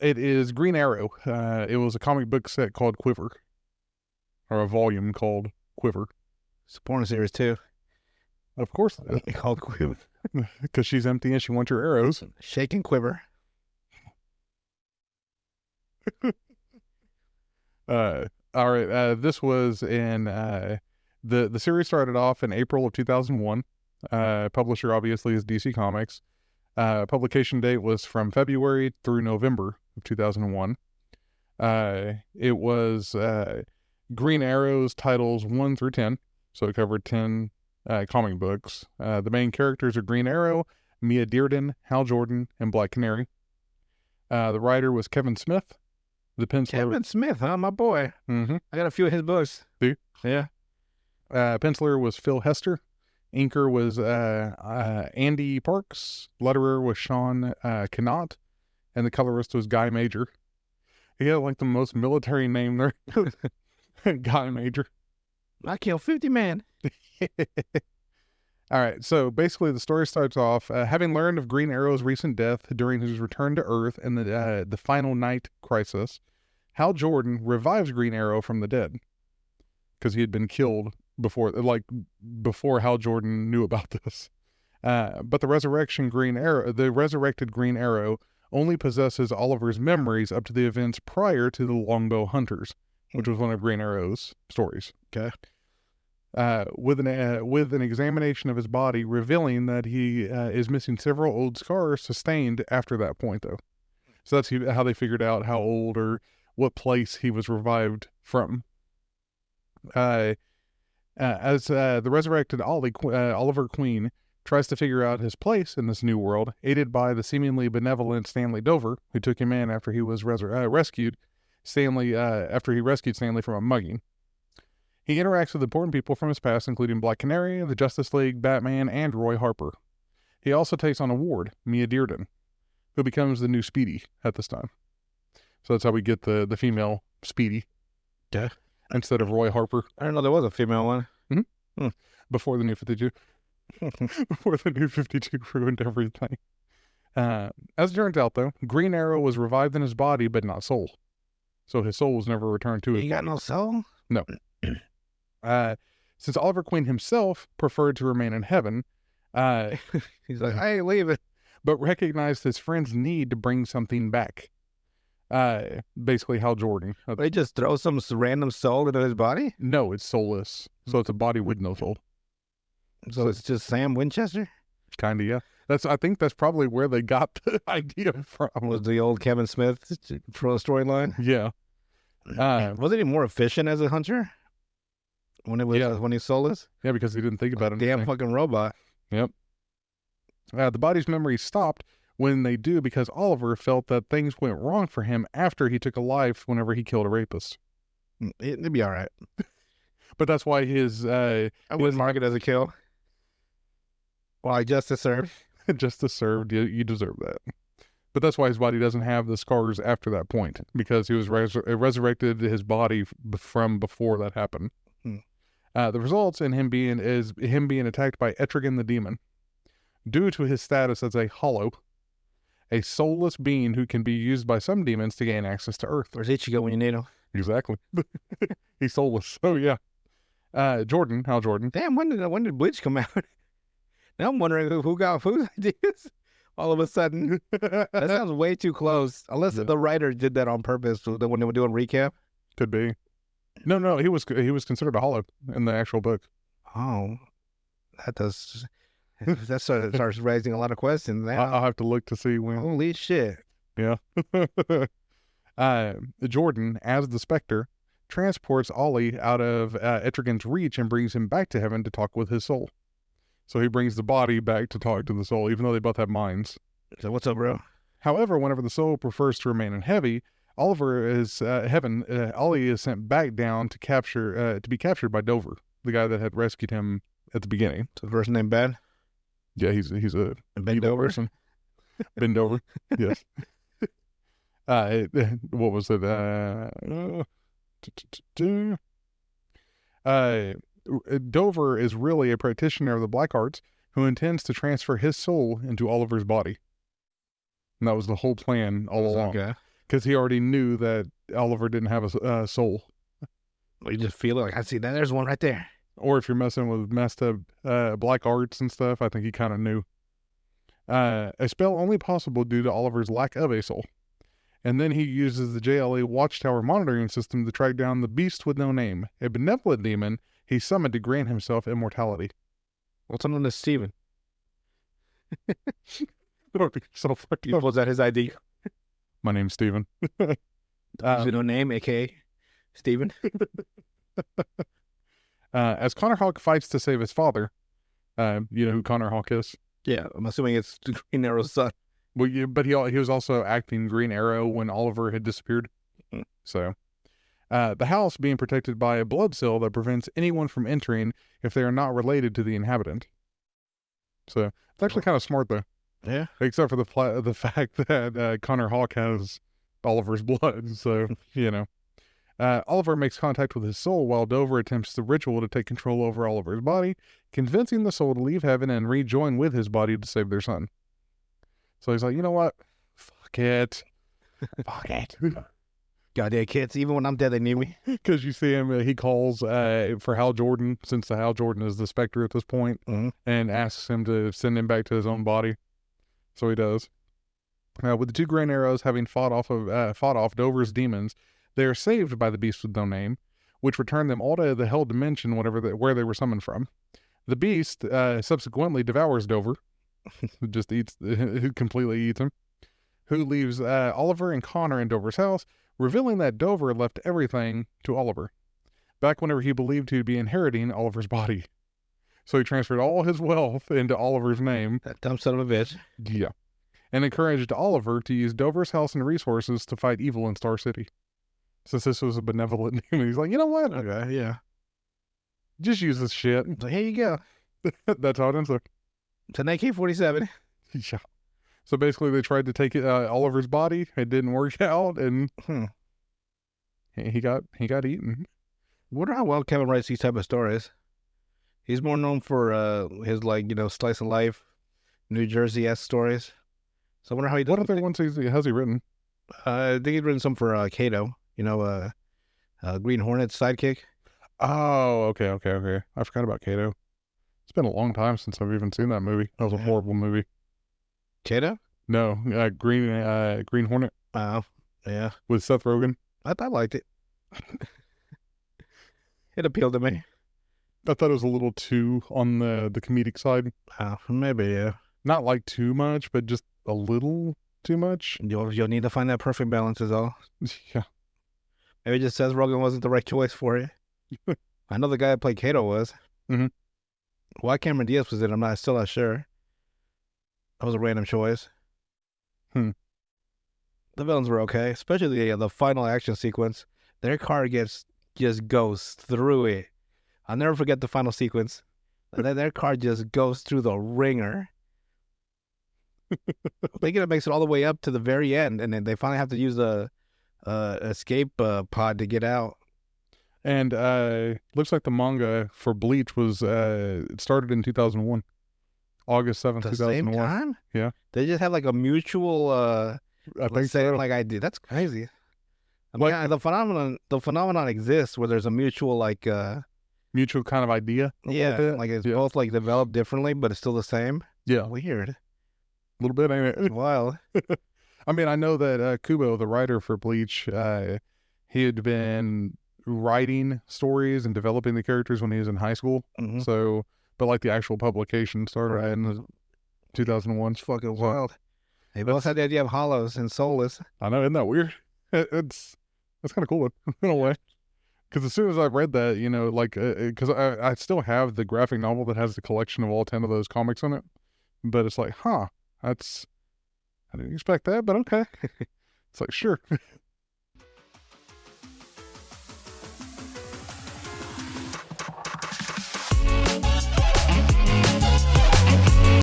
It is Green Arrow. It was a comic book set called Quiver, or a volume called Quiver. It's a porn series too. Of course, Called Quiver. because she's empty and she wants your arrows. Shake and quiver. All right. This was in the series started off in April of 2001. Publisher obviously is DC Comics. Publication date was from February through November of 2001. It was Green Arrow's titles 1 through 10, so it covered 10 comic books. The main characters are Green Arrow, Mia Dearden, Hal Jordan, and Black Canary. The writer was Kevin Smith. The penciler, Kevin Smith, huh? My boy. Mm-hmm. I got a few of his books. Do you? Yeah. Penciler was Phil Hester. Inker was Andy Parks. Letterer was Sean Cannot. And the colorist was Guy Major. He had like the most military name there. Guy Major. I killed 50 men. All right, so basically the story starts off, having learned of Green Arrow's recent death during his return to Earth in the Final Night Crisis, Hal Jordan revives Green Arrow from the dead because he had been killed before Hal Jordan knew about this. But the resurrected Green Arrow only possesses Oliver's memories up to the events prior to the Longbow Hunters, which was one of Green Arrow's stories. Okay. With an examination of his body revealing that he is missing several old scars sustained after that point, though. So that's how they figured out how old or what place he was revived from. As the resurrected Oliver Queen tries to figure out his place in this new world, aided by the seemingly benevolent Stanley Dover, who took him in after he was rescued after he rescued Stanley from a mugging. He interacts with important people from his past, including Black Canary, the Justice League, Batman, and Roy Harper. He also takes on a ward, Mia Dearden, who becomes the new Speedy at this time. So that's how we get the female Speedy. Yeah. Instead of Roy Harper. I didn't know there was a female one. Before the New 52. Before the New 52 ruined everything. As it turns out, though, Green Arrow was revived in his body, but not soul. So his soul was never returned to him. He got no soul? No. Since Oliver Queen himself preferred to remain in heaven, he's like, I ain't leaving. But recognized his friend's need to bring something back. Basically Hal Jordan. They just throw some random soul into his body? No, it's soulless. So it's a body with no soul. So it's just Sam Winchester? Kinda, yeah. I think that's probably where they got the idea from. Was the old Kevin Smith storyline? Yeah. Wasn't he more efficient as a hunter? When he's soulless? Yeah, because he didn't think about it. Damn fucking robot. Yep. The body's memory stopped when they do because Oliver felt that things went wrong for him after he took a life whenever he killed a rapist. It'd be all right. But that's why I wouldn't mark it as a kill. Why, justice served. Justice served. You deserve that. But that's why his body doesn't have the scars after that point, because he was resurrected his body from before that happened. The results in him being attacked by Etrigan the Demon, due to his status as a hollow, a soulless being who can be used by some demons to gain access to Earth. Where's Ichigo when you need him? Exactly. He's soulless. Oh yeah. Hal Jordan. Damn, when did Bleach come out? Now I'm wondering who got whose ideas. All of a sudden, that sounds way too close. Unless the writer did that on purpose when they were doing recap. Could be. No, he was considered a hollow in the actual book. Oh, that starts raising a lot of questions now. I'll have to look to see when. Holy shit! Yeah. Jordan, as the Spectre, transports Ollie out of Etrigan's reach and brings him back to heaven to talk with his soul. So he brings the body back to talk to the soul, even though they both have minds. So what's up, bro? However, whenever the soul prefers to remain in Ollie is sent back down to be captured by Dover, the guy that had rescued him at the beginning. So the first name Ben? Yeah, he's a Ben Dover person. Ben Dover, yes. What was it? Dover is really a practitioner of the black arts who intends to transfer his soul into Oliver's body. And that was the whole plan all along. Okay. Because he already knew that Oliver didn't have a soul. You just feel it like, I see that. There's one right there. Or if you're messing with messed up black arts and stuff, I think he kind of knew. A spell only possible due to Oliver's lack of a soul. And then he uses the JLA Watchtower monitoring system to track down the beast with no name, a benevolent demon he summoned to grant himself immortality. What's on this Steven? So Was that his ID? My name's Steven. No name, aka Steven. As Connor Hawk fights to save his father, you know who Connor Hawk is? Yeah, I'm assuming it's the Green Arrow's son. Well, yeah, but he was also acting Green Arrow when Oliver had disappeared. Mm. So, the house being protected by a blood seal that prevents anyone from entering if they are not related to the inhabitant. So it's actually kind of smart though. Yeah. Except for the fact that Connor Hawk has Oliver's blood. So you know, Oliver makes contact with his soul while Dover attempts the ritual to take control over Oliver's body, convincing the soul to leave heaven and rejoin with his body to save their son. So he's like, you know what? Fuck it. Fuck it. Goddamn kids, even when I'm dead, they need me. Because you see him, he calls for Hal Jordan, since the Hal Jordan is the Spectre at this point, and asks him to send him back to his own body. So he does. With the two Green Arrows having fought off Dover's demons, they are saved by the beast with no name, which returned them all to the hell dimension, where they were summoned from. The beast subsequently devours Dover, just completely eats him, who leaves Oliver and Connor in Dover's house, revealing that Dover left everything to Oliver, back whenever he believed he'd be inheriting Oliver's body. So he transferred all his wealth into Oliver's name. That dumb son of a bitch. Yeah. And encouraged Oliver to use Dover's house and resources to fight evil in Star City. Since this was a benevolent demon, he's like, you know what? Okay, yeah. Just use this shit. So here you go. That's how it ends up. It's an AK-47. Yeah. So basically, they tried to take Oliver's body. It didn't work out, and he got eaten. Wonder how well Kevin writes these type of stories. He's more known for his slice of life, New Jersey-esque stories. So I wonder how he does. What other ones has he written? I think he's written some for Kato. Green Hornet's sidekick. Oh, okay. I forgot about Kato. It's been a long time since I've even seen that movie. That was a horrible movie. Kato? No, Green Hornet. Oh, yeah. With Seth Rogen. I liked it. It appealed to me. I thought it was a little too on the comedic side. Maybe, yeah. Not like too much, but just a little too much. You'll need to find that perfect balance is all. Yeah. Maybe just Seth Rogen wasn't the right choice for you. I know the guy that played Kato was. Mm-hmm. Why Cameron Diaz was it, I'm still not sure. That was a random choice. The villains were okay, especially the final action sequence. Their car just goes through it. I'll never forget the final sequence. Their car just goes through the ringer. Thinking it makes it all the way up to the very end, and then they finally have to use the escape pod to get out. And looks like the manga for Bleach was it started in 2001, August 7th, 2001. Same time? Yeah. They just have like a mutual. I think so. Like I did. That's crazy. I mean, the phenomenon exists where there's a mutual mutual kind of idea. Yeah, like it's both like developed differently, but it's still the same. Yeah. Weird. A little bit, ain't it? Wild. I mean, I know that Kubo, the writer for Bleach, he had been writing stories and developing the characters when he was in high school. Mm-hmm. So, but like the actual publication started in 2001. It's fucking wild. They both had the idea of hollows and soulless. I know, isn't that weird? It's kind of cool in a way. Because as soon as I read that, because I still have the graphic novel that has the collection of all 10 of those comics in it. But it's like, I didn't expect that, but okay. It's like, sure.